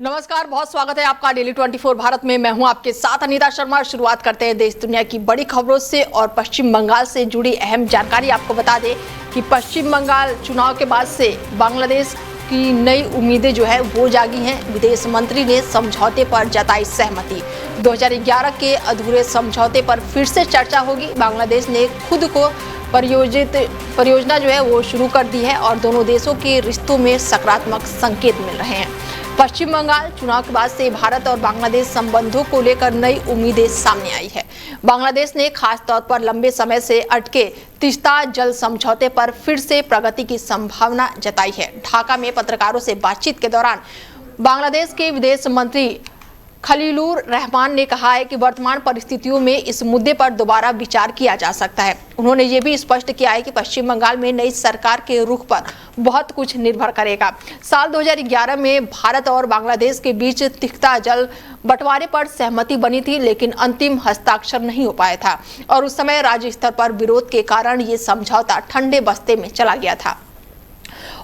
नमस्कार, बहुत स्वागत है आपका डेली 24 भारत में। मैं हूं आपके साथ अनीता शर्मा। शुरुआत करते हैं देश दुनिया की बड़ी खबरों से और पश्चिम बंगाल से जुड़ी अहम जानकारी आपको बता दें कि पश्चिम बंगाल चुनाव के बाद से बांग्लादेश की नई उम्मीदें जो है वो जागी हैं। विदेश मंत्री ने समझौते पर जताई सहमति। 2011 के अधूरे समझौते पर फिर से चर्चा होगी। बांग्लादेश ने खुद को परियोजना जो है वो शुरू कर दी है और दोनों देशों के रिश्तों में सकारात्मक संकेत मिल रहे हैं। पश्चिम बंगाल चुनाव के बाद से भारत और बांग्लादेश संबंधों को लेकर नई उम्मीदें सामने आई है। बांग्लादेश ने खास तौर पर लंबे समय से अटके तीस्ता जल समझौते पर फिर से प्रगति की संभावना जताई है। ढाका में पत्रकारों से बातचीत के दौरान बांग्लादेश के विदेश मंत्री खलीलुर रहमान ने कहा है कि वर्तमान परिस्थितियों में इस मुद्दे पर दोबारा विचार किया जा सकता है। उन्होंने ये भी स्पष्ट किया है कि पश्चिम बंगाल में नई सरकार के रुख पर बहुत कुछ निर्भर करेगा। साल 2011 में भारत और बांग्लादेश के बीच तिस्ता जल बंटवारे पर सहमति बनी थी, लेकिन अंतिम हस्ताक्षर नहीं हो पाया था और उस समय राज्य स्तर पर विरोध के कारण ये समझौता ठंडे बस्ते में चला गया था।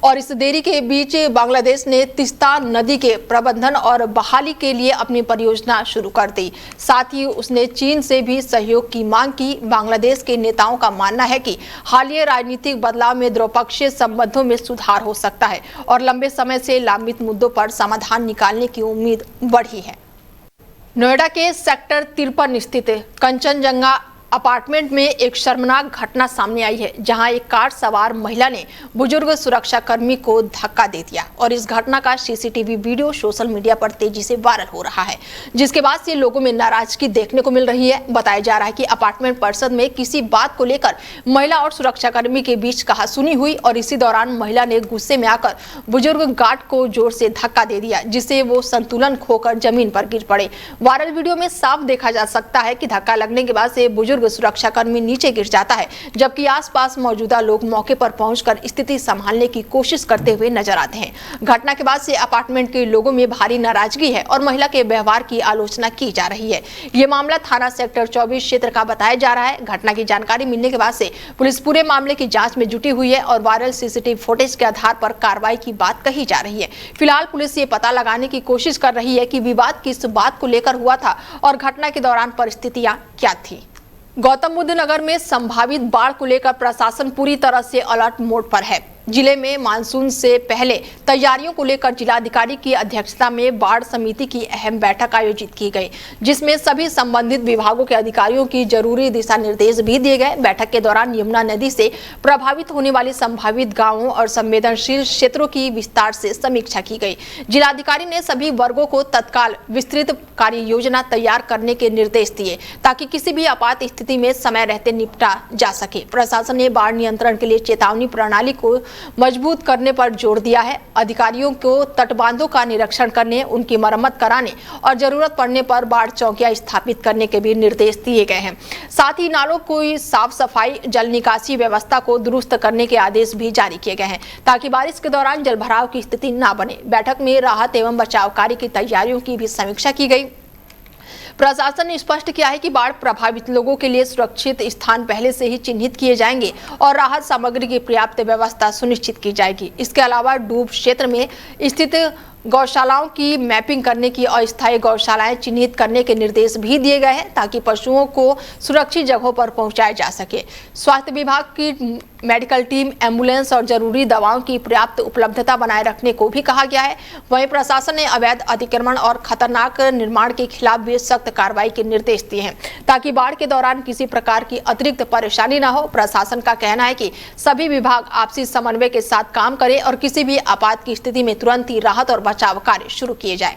और इस देरी के बीच बांग्लादेश ने तीस्ता नदी के प्रबंधन और बहाली के लिए अपनी परियोजना शुरू कर दी। साथ ही उसने चीन से भी सहयोग की मांग की। बांग्लादेश के नेताओं का मानना है कि हालिया राजनीतिक बदलाव में द्विपक्षीय संबंधों में सुधार हो सकता है और लंबे समय से लंबित मुद्दों पर समाधान निकालने की उम्मीद बढ़ी है। नोएडा के सेक्टर 53 स्थित कंचनजंगा अपार्टमेंट में एक शर्मनाक घटना सामने आई है, जहां एक कार सवार महिला ने बुजुर्ग सुरक्षा कर्मी को धक्का दे दिया और इस घटना का सीसीटीवी वीडियो सोशल मीडिया पर तेजी से वायरल हो रहा है, जिसके बाद से लोगों में नाराजगी देखने को मिल रही है। बताया जा रहा है कि अपार्टमेंट परिसर में किसी बात को लेकर महिला और सुरक्षा कर्मी के बीच कहासुनी हुई और इसी दौरान महिला ने गुस्से में आकर बुजुर्ग गार्ड को जोर से धक्का दे दिया, जिससे वो संतुलन खोकर जमीन पर गिर पड़े। वायरल वीडियो में साफ देखा जा सकता है कि धक्का लगने के बाद से बुजुर्ग सुरक्षा कर्मी नीचे गिर जाता है, जबकि आसपास मौजूदा लोग मौके पर पहुंचकर स्थिति संभालने की कोशिश करते हुए नजर आते हैं। घटना के बाद से अपार्टमेंट के लोगों में भारी नाराजगी है और महिला के व्यवहार की आलोचना की जा रही है। ये मामला थाना सेक्टर 24 क्षेत्र का बताया जा रहा है। घटना की जानकारी मिलने के बाद से पुलिस पूरे मामले की जांच में जुटी हुई है और वायरल सीसीटीवी फुटेज के आधार पर कार्रवाई की बात कही जा रही है। फिलहाल पुलिस ये पता लगाने की कोशिश कर रही है कि विवाद किस बात को लेकर हुआ था और घटना के दौरान परिस्थितियां क्या थी। गौतम बुद्ध नगर में संभावित बाढ़ को लेकर प्रशासन पूरी तरह से अलर्ट मोड पर है। जिले में मानसून से पहले तैयारियों को लेकर जिलाधिकारी की अध्यक्षता में बाढ़ समिति की अहम बैठक आयोजित की गई, जिसमें सभी संबंधित विभागों के अधिकारियों की जरूरी दिशा निर्देश भी दिए गए। बैठक के दौरान यमुना नदी से प्रभावित होने वाले संभावित गांवों और संवेदनशील क्षेत्रों की विस्तार से समीक्षा की गई। जिलाधिकारी ने सभी वर्गों को तत्काल विस्तृत कार्य योजना तैयार करने के निर्देश दिए, ताकि किसी भी आपात स्थिति में समय रहते निपटा जा सके। प्रशासन ने बाढ़ नियंत्रण के लिए चेतावनी प्रणाली को मजबूत करने पर जोर दिया है। अधिकारियों को तटबांधों का निरीक्षण करने, उनकी मरम्मत कराने और जरूरत पड़ने पर बाढ़ चौकियां स्थापित करने के भी निर्देश दिए गए हैं। साथ ही नालों की साफ सफाई, जल निकासी व्यवस्था को दुरुस्त करने के आदेश भी जारी किए गए हैं, ताकि बारिश के दौरान जलभराव की स्थिति न बने। बैठक में राहत एवं बचाव कार्य की तैयारियों की भी समीक्षा की गई। प्रशासन ने स्पष्ट किया है कि बाढ़ प्रभावित लोगों के लिए सुरक्षित स्थान पहले से ही चिन्हित किए जाएंगे और राहत सामग्री की पर्याप्त व्यवस्था सुनिश्चित की जाएगी। इसके अलावा डूब क्षेत्र में स्थित गौशालाओं की मैपिंग करने की अस्थायी गौशालाएं चिन्हित करने के निर्देश भी दिए गए हैं, ताकि पशुओं को सुरक्षित जगहों पर पहुंचाया जा सके। स्वास्थ्य विभाग की मेडिकल टीम, एम्बुलेंस और जरूरी दवाओं की पर्याप्त उपलब्धता बनाए रखने को भी कहा गया है। वहीं प्रशासन ने अवैध अतिक्रमण और खतरनाक निर्माण के खिलाफ भी सख्त कार्रवाई के निर्देश दिए हैं, ताकि बाढ़ के दौरान किसी प्रकार की अतिरिक्त परेशानी न हो। प्रशासन का कहना है कि सभी विभाग आपसी समन्वय के साथ काम करें और किसी भी आपात की स्थिति में तुरंत ही राहत और बचाव कार्य शुरू किए जाए।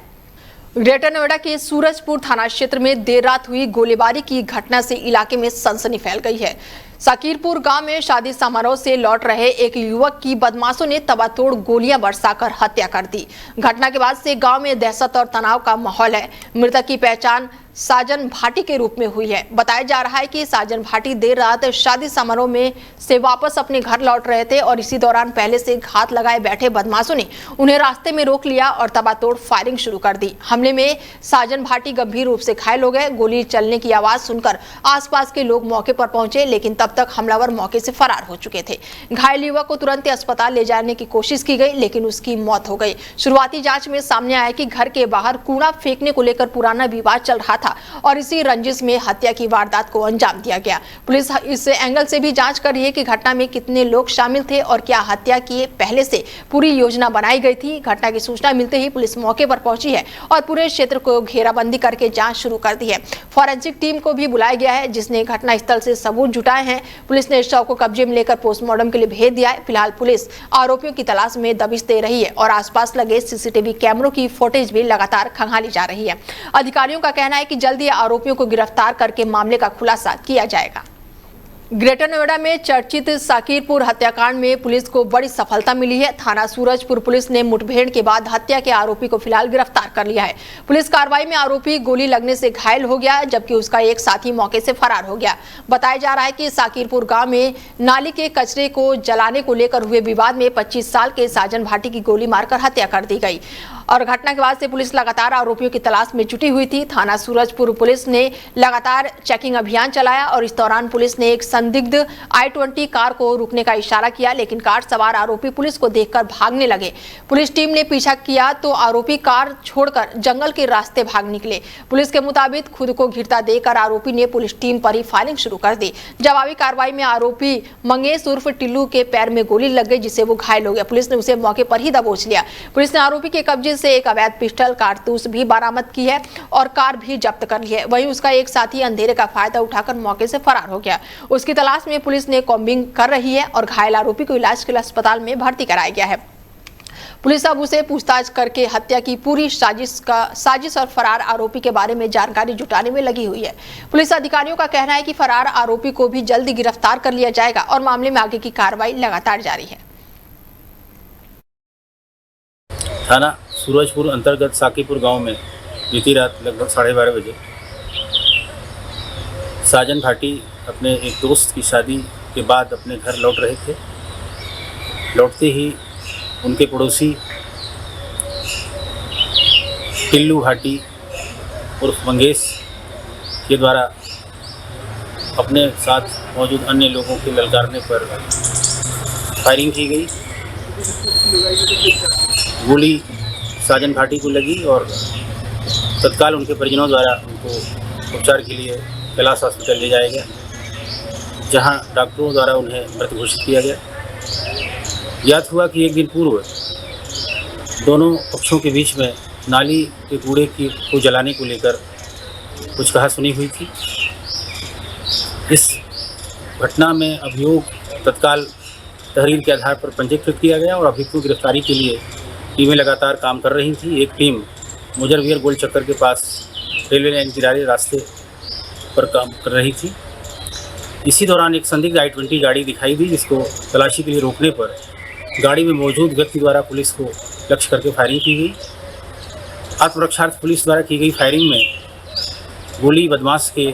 ग्रेटर नोएडा के सूरजपुर थाना क्षेत्र में देर रात हुई गोलीबारी की घटना से इलाके में सनसनी फैल गई है। साकिरपुर गांव में शादी समारोह से लौट रहे एक युवक की बदमाशों ने तबातोड़ गोलियां बरसाकर हत्या कर दी। घटना के बाद से गांव में दहशत और तनाव का माहौल है। मृतक की पहचान साजन भाटी के रूप में हुई है। बताया जा रहा है कि साजन भाटी देर रात शादी समारोह में से वापस अपने घर लौट रहे थे और इसी दौरान पहले से घात लगाए बैठे बदमाशों ने उन्हें रास्ते में रोक लिया और तबातोड़ फायरिंग शुरू कर दी। हमले में साजन भाटी गंभीर रूप से घायल हो गए। गोली चलने की आवाज सुनकर आसपास के लोग मौके पर पहुंचे, लेकिन तब तक हमलावर मौके से फरार हो चुके थे। घायल युवक को तुरंत अस्पताल ले जाने की कोशिश की गई, लेकिन उसकी मौत हो गई। शुरुआती जांच में सामने आया कि घर के बाहर कूड़ा फेंकने को लेकर पुराना विवाद चल रहा था और इसी रंजिश में हत्या की वारदात को अंजाम दिया गया। पुलिस इस एंगल से भी जांच कर रही है कि घटना में कितने लोग शामिल थे और क्या हत्या की पहले से पूरी योजना बनाई गई थी। घटना की सूचना मिलते ही पुलिस मौके पर पहुंची है और पूरे क्षेत्र को घेराबंदी करके जांच शुरू कर दी है। फॉरेंसिक टीम को भी बुलाया गया है, जिसने घटनास्थल से सबूत जुटाए हैं। पुलिस ने शव को कब्जे में लेकर पोस्टमार्टम के लिए भेज दिया है। फिलहाल पुलिस आरोपियों की तलाश में दबिश दे रही है और आसपास लगे सीसीटीवी कैमरों की फुटेज भी लगातार खंगाली जा रही है। अधिकारियों का कहना है कि जल्द ही आरोपियों को गिरफ्तार करके मामले का खुलासा किया जाएगा। ग्रेटर नोएडा में चर्चित साकिरपुर हत्याकांड में पुलिस को बड़ी सफलता मिली है। थाना सूरजपुर पुलिस ने मुठभेड़ के बाद हत्या के आरोपी को फिलहाल गिरफ्तार कर लिया है। पुलिस कार्रवाई में आरोपी गोली लगने से घायल हो गया, जबकि उसका एक साथी मौके से फरार हो गया। बताया जा रहा है कि साकिरपुर गांव में नाली के कचरे को जलाने को लेकर हुए विवाद में 25 साल के साजन भाटी की गोली मारकर हत्या कर दी गई और घटना के बाद से पुलिस लगातार आरोपियों की तलाश में जुटी हुई थी। थाना सूरजपुर पुलिस ने लगातार चेकिंग अभियान चलाया और इस दौरान पुलिस ने एक संदिग्ध i20 कार को रुकने का इशारा किया, लेकिन कार सवार आरोपी पुलिस को देखकर भागने लगे। पुलिस टीम ने पीछा किया तो आरोपी कार छोड़कर जंगल के रास्ते भाग निकले। पुलिस के मुताबिक खुद को घिरता देकर आरोपी ने पुलिस टीम पर ही फायरिंग शुरू कर दी। जवाबी कार्रवाई में आरोपी मंगेश उर्फ टिल्लू के पैर में गोली लग गई, जिससे वो घायल हो गया। पुलिस ने उसे मौके पर ही दबोच लिया। पुलिस ने आरोपी के कब्जे से एक अवैध पिस्टल, कारतूस भी बरामद की है और कार भी जब्त कर ली है। वहीं उसका एक साथी अंधेरे का फायदा उठाकर मौके से फरार हो गया। उसकी तलाश में पुलिस ने कॉम्बिंग कर रही है और घायल आरोपी को इलाज के लिए अस्पताल में भर्ती कराया गया है। पुलिस अब उसे पूछताछ करके हत्या की पूरी साजिश और फरार आरोपी के बारे में जानकारी जुटाने में लगी हुई है। पुलिस अधिकारियों का कहना है कि फरार आरोपी को भी जल्दी गिरफ्तार कर लिया जाएगा और मामले में आगे की कार्रवाई लगातार जारी है। थाना सूरजपुर अंतर्गत साकीपुर गांव में बीती रात लगभग 12:30 बजे साजन भाटी अपने एक दोस्त की शादी के बाद अपने घर लौट रहे थे। लौटते ही उनके पड़ोसी टिल्लू भाटी उर्फ मंगेश के द्वारा अपने साथ मौजूद अन्य लोगों के ललकारने पर फायरिंग की गई। गोली साजन भाटी को लगी और तत्काल उनके परिजनों द्वारा उनको उपचार के लिए कैलाश हॉस्पिटल ले जाया गया, जहां डॉक्टरों द्वारा उन्हें मृत घोषित किया गया। ज्ञात हुआ कि एक दिन पूर्व दोनों पक्षों के बीच में नाली के कूड़े को जलाने को लेकर कुछ कहासुनी हुई थी। इस घटना में अभियोग तत्काल तहरीर के आधार पर पंजीकृत किया गया और अभियुक्तों की गिरफ्तारी के लिए टीमें लगातार काम कर रही थी। एक टीम मुजरवियर गोल चक्कर के पास रेलवे लाइन किनारे रास्ते पर काम कर रही थी। इसी दौरान एक संदिग्ध i20 गाड़ी दिखाई दी, जिसको तलाशी के लिए रोकने पर गाड़ी में मौजूद व्यक्ति द्वारा पुलिस को लक्ष्य करके फायरिंग की गई। आत्मरक्षार्थ पुलिस द्वारा की गई फायरिंग में गोली बदमाश के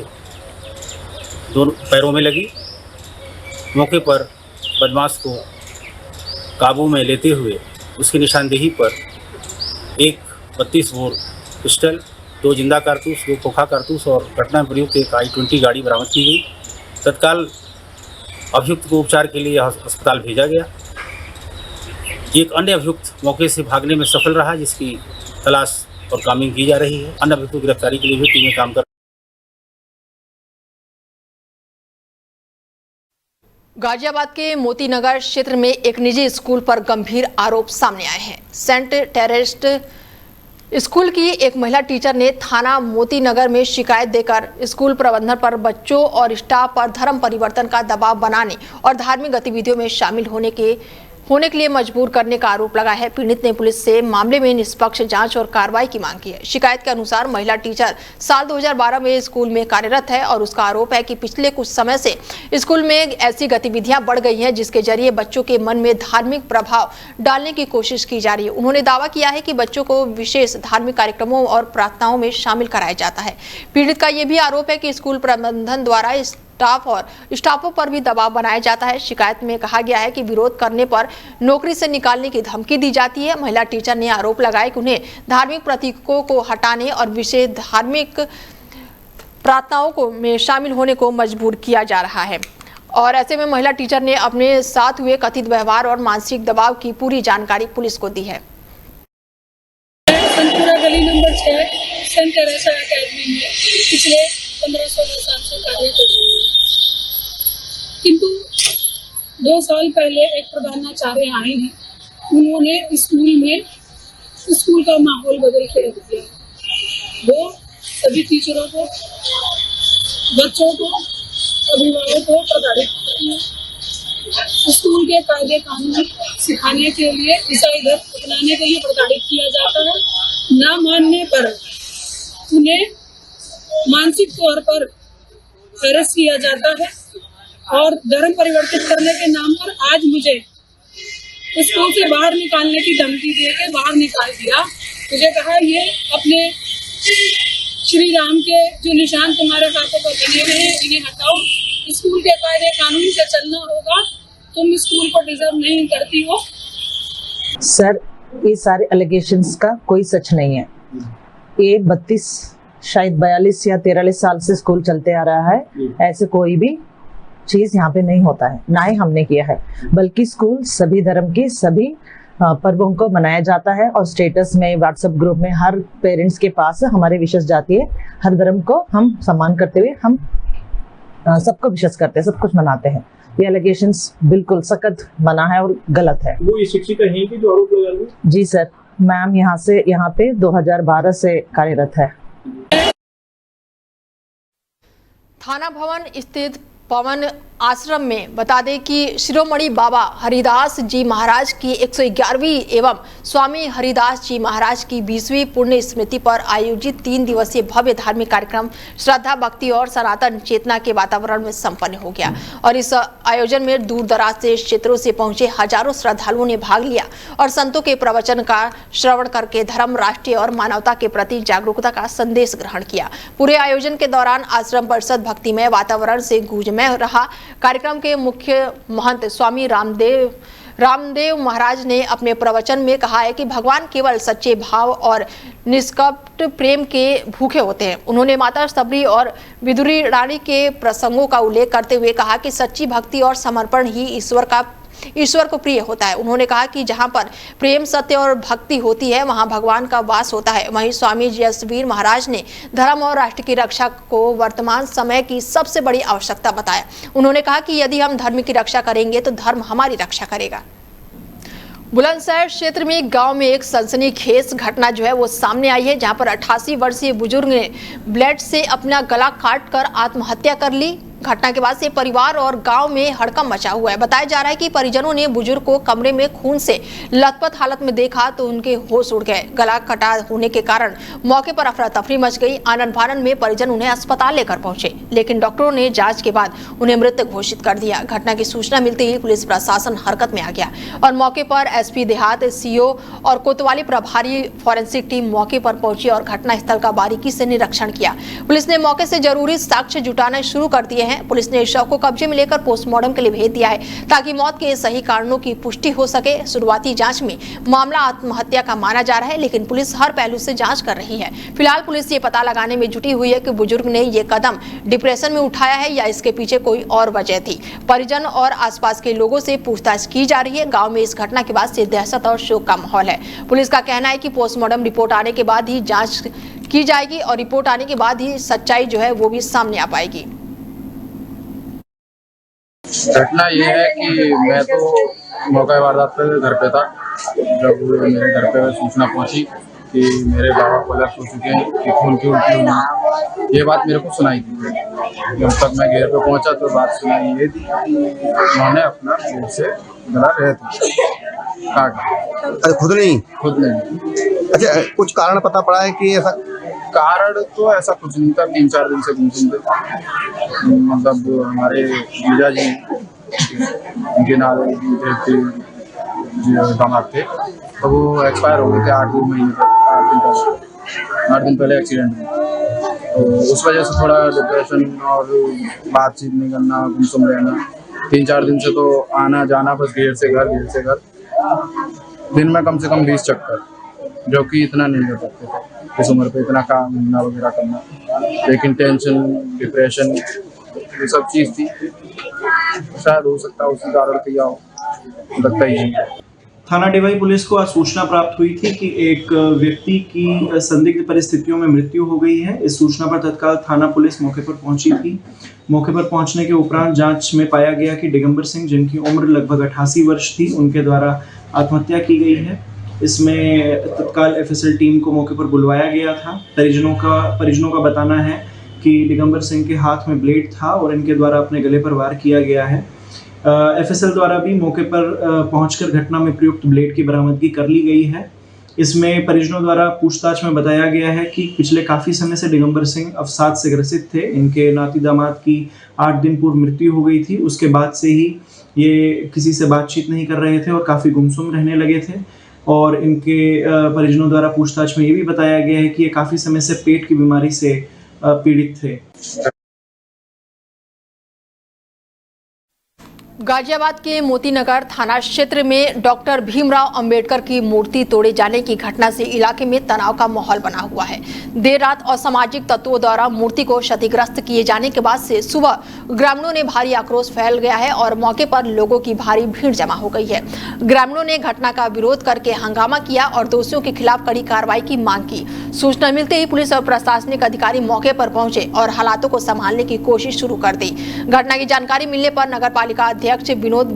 दोनों पैरों में लगी। मौके पर बदमाश को काबू में लेते हुए उसकी निशानदेही पर एक 32 बोर पिस्टल, 2 जिंदा कारतूस, 2 खोखा कारतूस और घटना में प्रयुक्त एक i20 गाड़ी बरामद की गई। तत्काल अभियुक्त को उपचार के लिए अस्पताल भेजा गया। एक अन्य अभियुक्त मौके से भागने में सफल रहा, जिसकी तलाश और कामिंग की जा रही है। अन्य अभियुक्तों की गिरफ्तारी के लिए भी टीमें काम कर। गाजियाबाद के मोतीनगर क्षेत्र में एक निजी स्कूल पर गंभीर आरोप सामने आए हैं। सेंट टेरेस्ट स्कूल की एक महिला टीचर ने थाना मोतीनगर में शिकायत देकर स्कूल प्रबंधन पर बच्चों और स्टाफ पर धर्म परिवर्तन का दबाव बनाने और धार्मिक गतिविधियों में शामिल होने के होने के लिए मजबूर करने का आरोप लगा है। पीड़ित ने पुलिस से मामले में निष्पक्ष जांच और कार्रवाई की मांग की है। शिकायत के अनुसार महिला टीचर साल 2012 में स्कूल में कार्यरत है और उसका आरोप है कि पिछले कुछ समय से स्कूल में ऐसी गतिविधियां बढ़ गई हैं जिसके जरिए बच्चों के मन में धार्मिक प्रभाव डालने की कोशिश की जा रही है। उन्होंने दावा किया है कि बच्चों को विशेष धार्मिक कार्यक्रमों और प्रार्थनाओं में शामिल कराया जाता है। पीड़ित का यह भी आरोप है कि स्कूल प्रबंधन द्वारा स्टाफ और स्टाफों पर भी दबाव बनाया जाता है। शिकायत में कहा गया है कि विरोध करने पर नौकरी से निकालने की धमकी दी जाती है। महिला टीचर ने आरोप लगाया कि उन्हें धार्मिक प्रतीकों को हटाने और विशेष धार्मिक प्रार्थनाओं को में शामिल होने को मजबूर किया जा रहा है और ऐसे में महिला टीचर ने अपने साथ हुए कथित व्यवहार और मानसिक दबाव की पूरी जानकारी पुलिस को दी है। संतपुरा गली नंबर 6 सेंट टेरेसा एकेडमी में पिछले 15-16 साल से कार्य कर रही हूँ, किंतु 2 साल पहले एक प्रधानाचार्य आए हैं। उन्होंने स्कूल का माहौल बदल के रख दिया। वो सभी टीचरों को, बच्चों को, अभिभावकों को प्रताड़ित करती है। स्कूल के कायदे कानून सिखाने के लिए ईसाई धर्म अपनाने के लिए प्रताड़ित किया जाता है। न मानने पर उन्हें मानसिक तौर पर हैरेस किया जाता है और धर्म परिवर्तित करने के नाम पर आज मुझे स्कूल से बाहर निकालने की धमकी देकर बाहर निकाल दिया। मुझे कहा ये अपने श्री राम के जो निशान तुम्हारे हाथों पर बने हुए हैं इन्हें हटाओ, स्कूल के कायदे कानून से चलना होगा, तुम स्कूल को डिजर्व नहीं करती हो। सर, ये सारे एलिगेशंस का कोई सच नहीं है। ये 32 शायद 42 या 43 साल से स्कूल चलते आ रहा है। ऐसे कोई भी चीज यहाँ पे नहीं होता है, ना ही हमने किया है। बल्कि स्कूल सभी धर्म की सभी पर्वों को मनाया जाता है और स्टेटस में, व्हाट्सएप ग्रुप में हर पेरेंट्स के पास हमारे विशेष जाती है। हर धर्म को हम सम्मान करते हुए हम सबको विशेष करते हैं, सब कुछ मनाते हैं। ये एलिगेशंस बिल्कुल सख्त मना है और गलत है। वो ये शिक्षिका है कि जो आरोप लगा रही है? जी सर, मैम यहाँ पे 2012 से कार्यरत है। थाना भवन स्थित पवन आश्रम में बता दें कि शिरोमणि बाबा हरिदास जी महाराज की 111वीं एवं स्वामी हरिदास जी महाराज की 20वीं पुण्य स्मृति पर आयोजित 3 दिवसीय भव्य धार्मिक कार्यक्रम श्रद्धा, भक्ति और सनातन चेतना के वातावरण में संपन्न हो गया और इस आयोजन में दूर दराज से क्षेत्रों से पहुंचे हजारों श्रद्धालुओं ने भाग लिया और संतों के प्रवचन का श्रवण करके धर्म, राष्ट्रीय और मानवता के प्रति जागरूकता का संदेश ग्रहण किया। पूरे आयोजन के दौरान आश्रम परिषद भक्तिमय वातावरण से गूंजमय रहा। कार्यक्रम के मुख्य महंत स्वामी रामदेव महाराज ने अपने प्रवचन में कहा है कि भगवान केवल सच्चे भाव और निष्कपट प्रेम के भूखे होते हैं। उन्होंने माता सबरी और विदुरी रानी के प्रसंगों का उल्लेख करते हुए कहा कि सच्ची भक्ति और समर्पण ही ईश्वर को प्रिय होता है। उन्होंने कहा कि जहां पर प्रेम, सत्य और भक्ति होती है वहां भगवान का वास होता है। वहीं स्वामी जसवीर महाराज ने धर्म और राष्ट्र की रक्षा को वर्तमान समय की सबसे बड़ी आवश्यकता बताया। उन्होंने कहा कि यदि हम धर्म की रक्षा करेंगे तो धर्म हमारी रक्षा करेगा। बुलंदशहर क्षेत्र में गांव में एक सनसनीखेज घटना जो है वो सामने आई है, जहां पर 88 वर्षीय बुजुर्ग ने ब्लेड से अपना गला काटकर आत्महत्या कर ली। घटना के बाद से परिवार और गांव में हड़कंप मचा हुआ है। बताया जा रहा है कि परिजनों ने बुजुर्ग को कमरे में खून से लथपथ हालत में देखा तो उनके होश उड़ गए। गला कटा होने के कारण मौके पर अफरा तफरी मच गई। आनन फानन में परिजन उन्हें अस्पताल लेकर पहुंचे, लेकिन डॉक्टरों ने जांच के बाद उन्हें मृत घोषित कर दिया। घटना की सूचना मिलते ही पुलिस प्रशासन हरकत में आ गया और मौके पर एसपी देहात, सीओ और कोतवाली प्रभारी फॉरेंसिक टीम मौके पर पहुंची और घटनास्थल का बारीकी से निरीक्षण किया। पुलिस ने मौके से जरूरी साक्ष्य जुटाना शुरू कर दिए हैं। पुलिस ने शव को कब्जे में लेकर पोस्टमार्टम के लिए भेज दिया है ताकि मौत के सही कारणों की पुष्टि हो सके। शुरुआती जांच में मामला आत्महत्या का माना जा रहा है, लेकिन पुलिस हर पहलू से जांच कर रही है। फिलहाल पुलिस ये पता लगाने में जुटी हुई है कि बुजुर्ग ने ये कदम डिप्रेशन में उठाया है या इसके पीछे कोई और वजह थी। परिजन और आसपास के लोगों से पूछताछ की जा रही है। गाँव में इस घटना के बाद से दहशत और शोक का माहौल है। पुलिस का कहना है कि पोस्टमार्टम रिपोर्ट आने के बाद ही जांच की जाएगी और रिपोर्ट आने के बाद ही सच्चाई जो है वो भी सामने आ पाएगी। घटना ये है कि मैं तो मौका वारदात पर घर पे था जब मेरे घर पे सूचना पहुंची कि मेरे बाबा कोलैप्स हो चुके हैं, कि खून की उल्टी हुई। ये बात मेरे को सुनाई थी। जब तक मैं घर पे पहुंचा तो बात सुनाई ये थी कि उन्होंने अपना जेल से गला रहती काट। अरे खुद नहीं? खुद नहीं। अच्छा, कुछ कारण पता पड़ा है कि ऐसा? कारण तो ऐसा कुछ नहीं था, 3-4 दिन से गुमसुम थे। मतलब हमारे जीजा जी उनके नाल दामाद थे, तो वो एक्सपायर हो गए थे 8 दिन पहले एक्सीडेंट में। तो उस वजह से थोड़ा डिप्रेशन और बातचीत नहीं करना, गुमसुम रहना, 3-4 दिन से तो आना जाना बस घेर से घर, दिन में कम से कम 20 चक्कर, जो कि इतना नहीं कर सकते थे इस उम्र पे, इतना काम घूमना वगैरह करना। लेकिन टेंशन, डिप्रेशन, ये सब चीज़ थी, शायद हो सकता है उसी कारण किया हो, लगता ही है। थाना डिवाई पुलिस को आज सूचना प्राप्त हुई थी कि एक व्यक्ति की संदिग्ध परिस्थितियों में मृत्यु हो गई है। इस सूचना पर तत्काल थाना पुलिस मौके पर पहुंची थी। मौके पर पहुंचने के उपरांत जांच में पाया गया कि दिगंबर सिंह, जिनकी उम्र लगभग 88 वर्ष थी, उनके द्वारा आत्महत्या की गई है। इसमें तत्काल एफएसएल टीम को मौके पर बुलवाया गया था। परिजनों का बताना है कि दिगंबर सिंह के हाथ में ब्लेड था और इनके द्वारा अपने गले पर वार किया गया है। एफएसएल द्वारा भी मौके पर पहुंचकर घटना में प्रयुक्त ब्लेड की बरामदगी कर ली गई है। इसमें परिजनों द्वारा पूछताछ में बताया गया है कि पिछले काफ़ी समय से दिगंबर सिंह अवसाद से ग्रसित थे। इनके नाती दामाद की 8 दिन पूर्व मृत्यु हो गई थी। उसके बाद से ही ये किसी से बातचीत नहीं कर रहे थे और काफ़ी गुमसुम रहने लगे थे। और इनके परिजनों द्वारा पूछताछ में ये भी बताया गया है कि ये काफ़ी समय से पेट की बीमारी से पीड़ित थे। गाजियाबाद के मोतीनगर थाना क्षेत्र में डॉक्टर भीमराव अंबेडकर की मूर्ति तोड़े जाने की घटना से इलाके में तनाव का माहौल बना हुआ है। देर रात असामाजिक तत्वों द्वारा मूर्ति को क्षतिग्रस्त किए जाने के बाद से सुबह ग्रामीणों ने भारी आक्रोश फैल गया है और मौके पर लोगों की भारी भीड़ जमा हो गई है। ग्रामीणों ने घटना का विरोध करके हंगामा किया और दोषियों के खिलाफ कड़ी कार्रवाई की मांग की। सूचना मिलते ही पुलिस और प्रशासनिक अधिकारी मौके पर पहुंचे और हालातों को संभालने की कोशिश शुरू कर दी। घटना की जानकारी मिलने पर नगर पालिका अध्यक्ष विनोद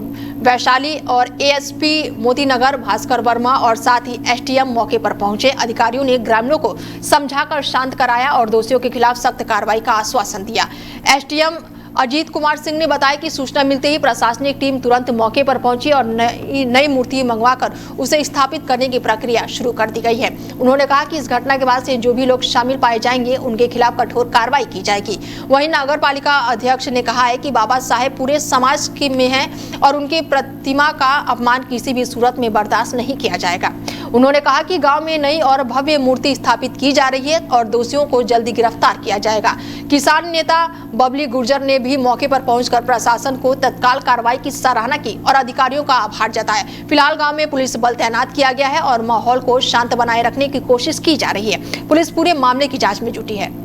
वैशाली और एएसपी मोतीनगर भास्कर वर्मा और साथ ही एसडीएम मौके पर पहुंचे। अधिकारियों ने ग्रामीणों को समझाकर शांत कराया और दोषियों के खिलाफ सख्त कार्रवाई का आश्वासन दिया। एसडीएम अजीत कुमार सिंह ने बताया कि सूचना मिलते ही प्रशासनिक टीम तुरंत मौके पर पहुंची और नई मूर्ति मंगवाकर उसे स्थापित करने की प्रक्रिया शुरू कर दी गई है। उन्होंने कहा कि इस घटना के बाद से जो भी लोग शामिल पाए जाएंगे उनके खिलाफ कठोर कार्रवाई की जाएगी। वहीं नगर पालिका अध्यक्ष ने कहा है कि बाबा साहेब पूरे समाज में हैं और उनकी प्रतिमा का अपमान किसी भी सूरत में बर्दाश्त नहीं किया जाएगा। उन्होंने कहा कि गांव में नई और भव्य मूर्ति स्थापित की जा रही है और दोषियों को जल्दी गिरफ्तार किया जाएगा। किसान नेता बबली गुर्जर ने भी मौके पर पहुंचकर प्रशासन को तत्काल कार्रवाई की सराहना की और अधिकारियों का आभार जताया। फिलहाल गांव में पुलिस बल तैनात किया गया है और माहौल को शांत बनाए रखने की कोशिश की जा रही है। पुलिस पूरे मामले की जांच में जुटी है।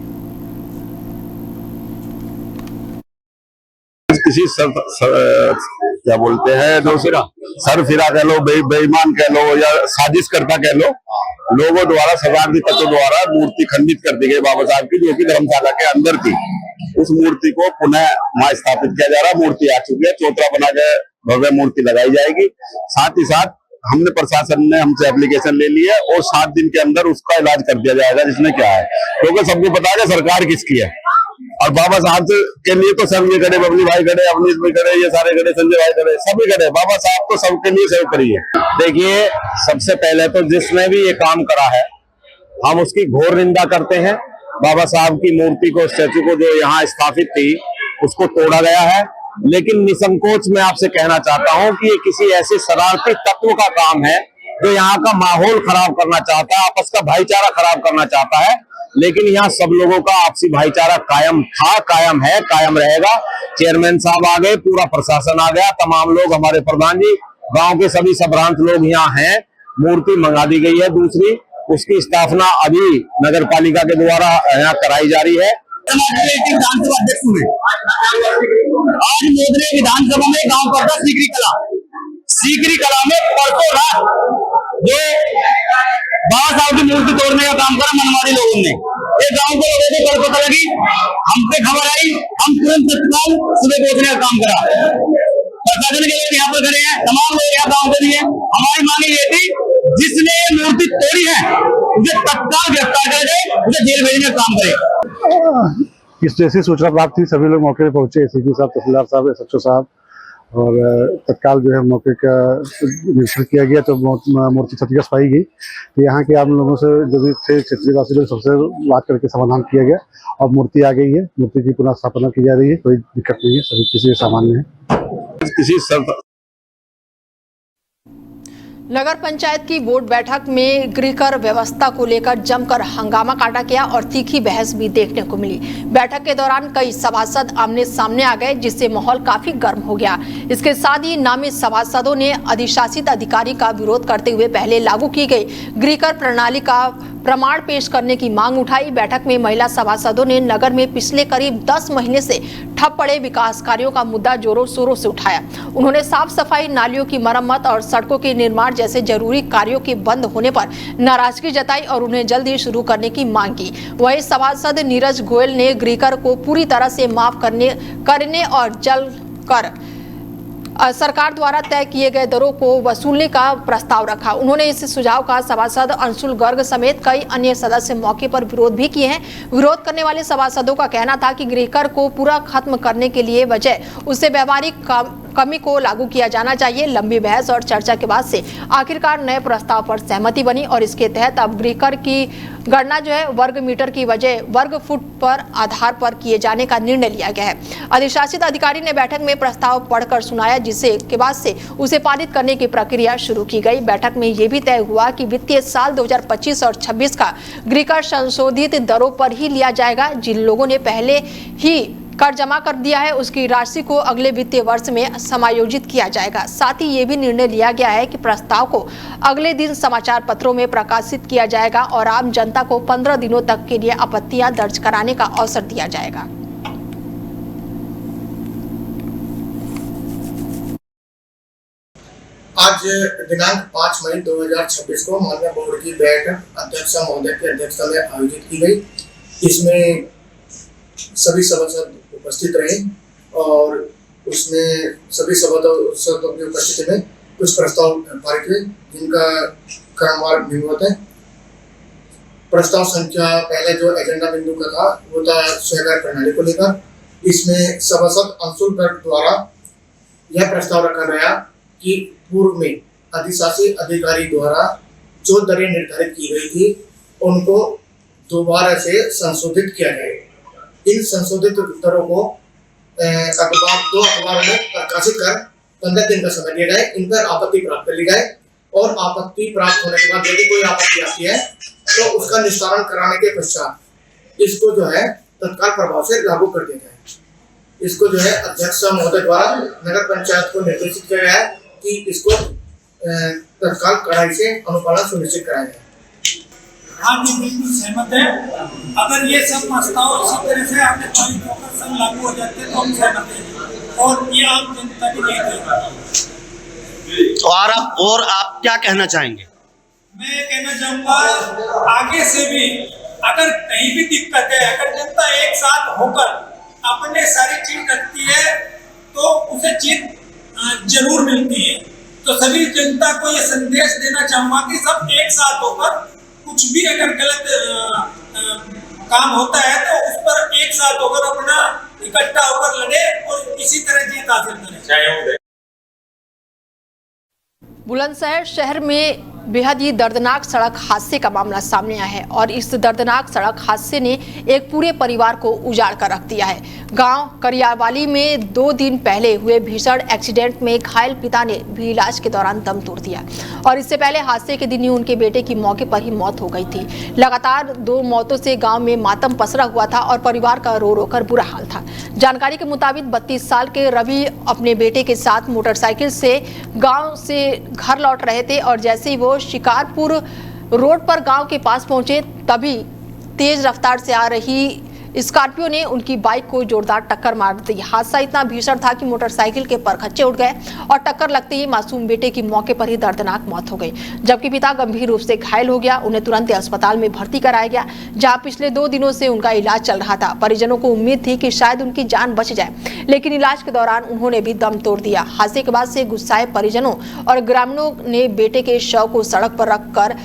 किसी क्या बोलते हैं सरफिरा कह लो, बेईमान कह लो या साजिशकर्ता कह लो, लोगों द्वारा शरारती तत्वों द्वारा मूर्ति खंडित कर दी गई बाबा साहब की, जो कि धर्मशाला के अंदर थी। उस मूर्ति को पुनः वहां स्थापित किया जा रहा है। मूर्ति आ चुकी है, चौतरा बना के भव्य मूर्ति लगाई जाएगी। साथ ही साथ हमने प्रशासन ने हमसे एप्लीकेशन ले ली है और 7 दिन के अंदर उसका इलाज कर दिया जाएगा। जिसमें क्या है, क्योंकि सबको पता है सरकार किसकी है और बाबा साहब के लिए तो सब ये खड़े, बबली भाई खड़े, अवनीश भाई खड़े, ये सारे खड़े, संजय भाई खड़े, सभी खड़े। बाबा साहब तो सबके लिए सर्व करिए। देखिए, सबसे पहले तो जिसने भी ये काम करा है हम उसकी घोर निंदा करते हैं। बाबा साहब की मूर्ति को, स्टैचू को जो यहाँ स्थापित थी उसको तोड़ा गया है। लेकिन निसंकोच मैं आपसे कहना चाहता हूँ कि ये किसी ऐसे शरारती तत्व का काम है जो यहाँ का माहौल खराब करना चाहता है, आपस का भाईचारा खराब करना चाहता है। लेकिन यहाँ सब लोगों का आपसी भाईचारा कायम था, कायम है, कायम रहेगा। चेयरमैन साहब आ गए, पूरा प्रशासन आ गया, तमाम लोग, हमारे प्रधान जी, गांव के सभी संभ्रांत लोग यहाँ हैं। मूर्ति मंगा दी गई है। दूसरी, उसकी स्थापना अभी नगर पालिका के द्वारा यहाँ कराई जा रही है। विधानसभा अध्यक्ष हुए आज मोदरे विधानसभा में गांव पड़ता सीकरी कला में परसों रात जो बाबा साहब की मूर्ति तोड़ने का काम करा मनमाड़ी लोगों ने। ये गांव के लोगों को कल पता लगी, हमसे खबर आई, हम तुरंत तत्काल सुबह पहुंचने का काम करा। प्रशासन के लोग यहाँ पर खड़े हैं, तमाम लोग यहाँ गाँव के लिए। हमारी मांग ये थी, जिसने मूर्ति तोड़ी है उसे तत्काल गिरफ्तार करा जाए, उसे जेल भेजने का काम करे। इस जैसी सूचना प्राप्त थी, सभी लोग मौके पर पहुंचे। एसीपी साहब, तहसीलदार साहब, एसएचओ साहब और तत्काल जो है मौके का निरीक्षण किया गया तो मूर्ति क्षतिग्रस्त पाई गई। तो यहाँ के आप लोगों से जो भी थे क्षेत्रीयवासी लोग सबसे बात करके समाधान किया गया और मूर्ति आ गई है। मूर्ति की पुनः स्थापना की जा रही है, कोई दिक्कत नहीं है, सभी किसी सामान्य है। किसी सब नगर पंचायत की बोर्ड बैठक में गृहकर व्यवस्था को लेकर जमकर हंगामा काटा गया और तीखी बहस भी देखने को मिली। बैठक के दौरान कई सभासद आमने सामने आ गए, जिससे माहौल काफी गर्म हो गया। इसके साथ ही नामित सभासदों ने अधिशासित अधिकारी का विरोध करते हुए पहले लागू की गई गृहकर प्रणाली का प्रमाण पेश करने की मांग उठाई। बैठक में महिला सभासदों ने नगर में पिछले करीब 10 महीने से ठप पड़े विकास कार्यों का मुद्दा जोरों शोरों से उठाया। उन्होंने साफ सफाई, नालियों की मरम्मत और सड़कों के निर्माण जैसे जरूरी कार्यों के बंद होने पर नाराजगी जताई और उन्हें जल्द ही शुरू करने की मांग की। वहीं सभासद नीरज गोयल ने गृहकर को पूरी तरह से माफ करने और जल्द कर सरकार द्वारा तय किए गए दरों को वसूलने का प्रस्ताव रखा। उन्होंने इस सुझाव का सभासद अंशुल गर्ग समेत कई अन्य सदस्य मौके पर विरोध भी किए हैं। विरोध करने वाले सभासदों का कहना था कि गृहकर को पूरा खत्म करने के लिए बजाय उससे व्यवहारिक कमी को लागू किया जाना चाहिए। लंबी बहस और चर्चा के बाद से आखिरकार नए प्रस्ताव पर सहमति बनी और इसके तहत अब गृहकर की गणना जो है वर्ग मीटर की बजाय वर्ग फुट पर आधार पर किए जाने का निर्णय लिया गया है। अधिशासित अधिकारी ने बैठक में प्रस्ताव पढ़कर सुनाया, जिससे के बाद से उसे पारित करने की प्रक्रिया शुरू की गई। बैठक में यह भी तय हुआ कि वित्तीय साल 2025 और 26 का गृहकर संशोधित दरों पर ही लिया जाएगा। जिन लोगों ने पहले ही कर जमा कर दिया है उसकी राशि को अगले वित्तीय वर्ष में समायोजित किया जाएगा। साथ ही ये भी निर्णय लिया गया है कि प्रस्ताव को अगले दिन समाचार पत्रों में प्रकाशित किया जाएगा और आम जनता को 15 दिनों तक के लिए आपत्तियां दर्ज कराने का अवसर दिया जाएगा। आज दिनांक 5 मई 2026 को माननीय बोर्ड की बैठक अध्यक्ष महोदय की अध्यक्षता में आयोजित की गई। इसमें सभी सभासद उपस्थित रहे और उसमें सभी सभासदों की उपस्थिति में कुछ प्रस्ताव पारित हुए, जिनका क्रमवार विधिवत है। प्रस्ताव संख्या पहले जो एजेंडा बिंदु का था वो था सहकार प्रणाली को लेकर। इसमें सभासद अंशुल गर्ग द्वारा यह प्रस्ताव रखा गया कि पूर्व में अधिशासी अधिकारी द्वारा जो दरें निर्धारित की गई थी उनको दोबारा से संशोधित किया जाए। इन संशोधित दरों को दो अखबारों में प्रकाशित कर 15 दिन का समय दिया जाए। इन पर आपत्ति प्राप्त कर ली जाए और आपत्ति प्राप्त होने के बाद यदि कोई आपत्ति आती है तो उसका निस्तारण कराने के पश्चात इसको जो है तत्काल प्रभाव से लागू कर दिया जाए। इसको जो है अध्यक्ष महोदय द्वारा नगर पंचायत को निर्देशित किया गया है कि इसको तत्काल कड़ाई से अनुपालन सुनिश्चित कराया जाए। हाँ जी, बिल्कुल सहमत है। अगर ये सब प्रस्ताव इसी तरह से आगे 24 होकर सब लागू हो जाते तो हम सहमत हैं और ये आम जनता भी नहीं करेगी। और आप क्या कहना चाहेंगे? मैं कहना चाहूँगा आगे से भी अगर कहीं भी दिक्कत है, अगर जनता एक साथ होकर अपने सारी चीज रखती है तो उसे चीज जरूर मिलती है। तो सभी जनता को ये संदेश देना चाहूँगा कि सब एक साथ होकर कुछ भी अगर गलत काम होता है तो उस पर एक साथ होकर अपना इकट्ठा होकर लड़े और इसी तरह जीत हासिल करें। बुलंदशहर शहर में बेहद ही दर्दनाक सड़क हादसे का मामला सामने आया है और इस दर्दनाक सड़क हादसे ने एक पूरे परिवार को उजाड़ कर रख दिया है। गांव करियावाली में 2 दिन पहले हुए भीषण एक्सीडेंट में घायल पिता ने भी इलाज के दौरान दम तोड़ दिया और इससे पहले हादसे के दिन ही उनके बेटे की मौके पर ही मौत हो गई थी। लगातार 2 मौतों से गाँव में मातम पसरा हुआ था और परिवार का रो रो कर बुरा हाल था। जानकारी के मुताबिक 32 साल के रवि अपने बेटे के साथ मोटरसाइकिल से गाँव से घर लौट रहे थे और जैसे ही वो शिकारपुर रोड पर गांव के पास पहुंचे तभी तेज रफ्तार से आ रही स्कॉर्पियो ने उनकी बाइक को जोरदार टक्कर मार दी। हादसा इतना भीषण था कि मोटरसाइकिल के परखच्चे उड़ गए और टक्कर लगते ही मासूम बेटे की मौके पर ही दर्दनाक मौत हो गई, जबकि पिता गंभीर रूप से घायल हो गया। उन्हें तुरंत अस्पताल में भर्ती कराया गया, जहां पिछले 2 दिनों से उनका इलाज चल रहा था। परिजनों को उम्मीद थी कि शायद उनकी जान बच जाए, लेकिन इलाज के दौरान उन्होंने भी दम तोड़ दिया। हादसे के बाद से गुस्साए परिजनों और ग्रामीणों ने बेटे के शव को सड़क पर रखकर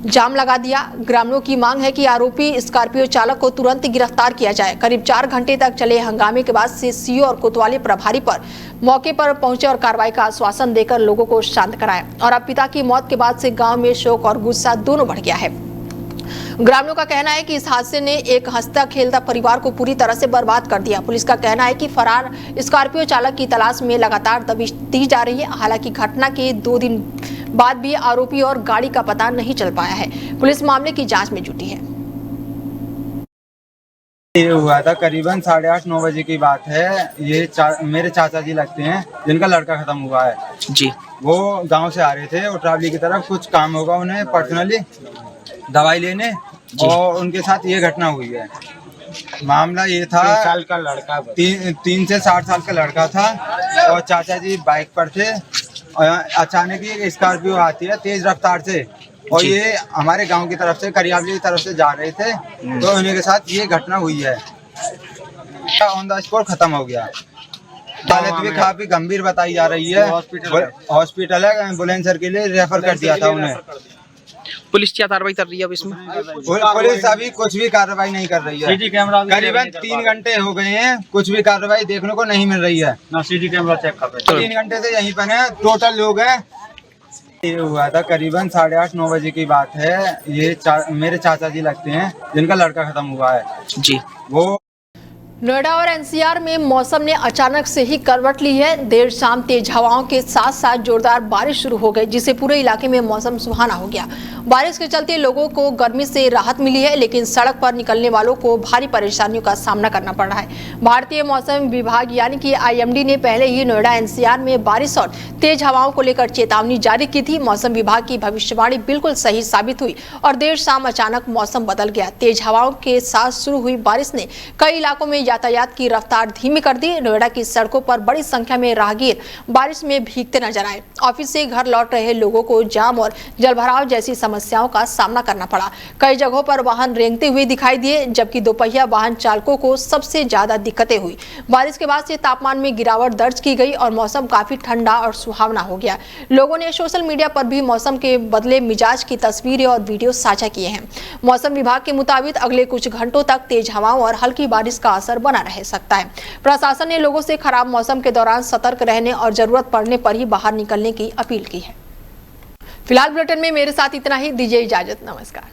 जाम लगा दिया। ग्रामीणों की मांग है कि आरोपी स्कॉर्पियो चालक को तुरंत गिरफ्तार किया जाए। करीब 4 घंटे तक चले हंगामे के बाद से सीओ और कोतवाली प्रभारी पर मौके पर पहुंचे और कार्रवाई का आश्वासन देकर लोगों को शांत कराया। और अब पिता की मौत के बाद से गांव में शोक और गुस्सा दोनों बढ़ गया है। ग्रामीणों का कहना है कि इस हादसे ने एक हंसता खेलता परिवार को पूरी तरह से बर्बाद कर दिया। पुलिस का कहना है कि फरार स्कॉर्पियो चालक की तलाश में लगातार दबिश दी जा रही है। हालांकि घटना के 2 दिन बाद भी आरोपी और गाड़ी का पता नहीं चल पाया है। पुलिस मामले की जांच में जुटी है। ये हुआ था करीबन 8:30-9 बजे की बात है। ये मेरे चाचा जी लगते हैं जिनका लड़का खत्म हुआ है जी। वो गांव से आ रहे थे और ट्रैवली की तरफ, कुछ काम होगा उन्हें पर्सनली दवाई लेने, और उनके साथ ये घटना हुई है। मामला ये था 3 साल का लड़का, 3 से 60 साल का लड़का था और चाचा जी बाइक पर थे। अचानक ही एक स्कॉर्पियो आती है तेज रफ्तार से और ये हमारे गांव की तरफ से, करियावली की तरफ से जा रहे थे, तो उन्हीं के साथ ये घटना हुई है। ऑन द स्पॉट खत्म हो गया। हालत भी काफी गंभीर बताई जा रही है। हॉस्पिटल है, एम्बुलेंसर के लिए रेफर कर दिया था उन्हें। पुलिस क्या कार्रवाई कर रही है अब इसमें? पुलिस अभी कुछ भी कार्रवाई नहीं कर रही है। सीसी कैमरा करीबन 3 घंटे हो गए हैं, कुछ भी कार्रवाई देखने को नहीं मिल रही है। ना सीसी कैमरा चेक कर रहे हैं। 3 घंटे से यहीं पर है, टोटल लोग हैं। ये हुआ था करीबन 8:30-9 बजे की बात है। ये मेरे चाचा जी लगते हैं जिनका लड़का खत्म हुआ है जी। वो नोएडा और एनसीआर में मौसम ने अचानक से ही करवट ली है। देर शाम तेज हवाओं के साथ साथ जोरदार बारिश शुरू हो गई, जिससे पूरे इलाके में मौसम सुहाना हो गया। बारिश के चलते लोगों को गर्मी से राहत मिली है, लेकिन सड़क पर निकलने वालों को भारी परेशानियों का सामना करना पड़ रहा है। भारतीय मौसम विभाग यानी कि IMD ने पहले ही नोएडा एनसीआर में बारिश और तेज हवाओं को लेकर चेतावनी जारी की थी। मौसम विभाग की भविष्यवाणी बिल्कुल सही साबित हुई और देर शाम अचानक मौसम बदल गया। तेज हवाओं के साथ शुरू हुई बारिश ने कई इलाकों में यातायात की रफ्तार धीमी कर दी। नोएडा की सड़कों पर बड़ी संख्या में राहगीर बारिश में भीगते नजर आए। ऑफिस से घर लौट रहे लोगों को जाम और जलभराव जैसी समस्याओं का सामना करना पड़ा। कई जगहों पर वाहन रेंगते हुए दिखाई दिए, जबकि दोपहिया वाहन चालकों को सबसे ज्यादा दिक्कतें हुई। बारिश के बाद से तापमान में गिरावट दर्ज की गई और मौसम काफी ठंडा और सुहावना हो गया। लोगों ने सोशल मीडिया पर भी मौसम के बदले मिजाज की तस्वीरें और वीडियो साझा किए हैं। मौसम विभाग के मुताबिक अगले कुछ घंटों तक तेज हवाओं और हल्की बारिश का असर बना रह सकता है। प्रशासन ने लोगों से खराब मौसम के दौरान सतर्क रहने और जरूरत पड़ने पर ही बाहर निकलने की अपील की है। फिलहाल बुलेटिन में मेरे साथ इतना ही। दीजिए इजाजत। नमस्कार।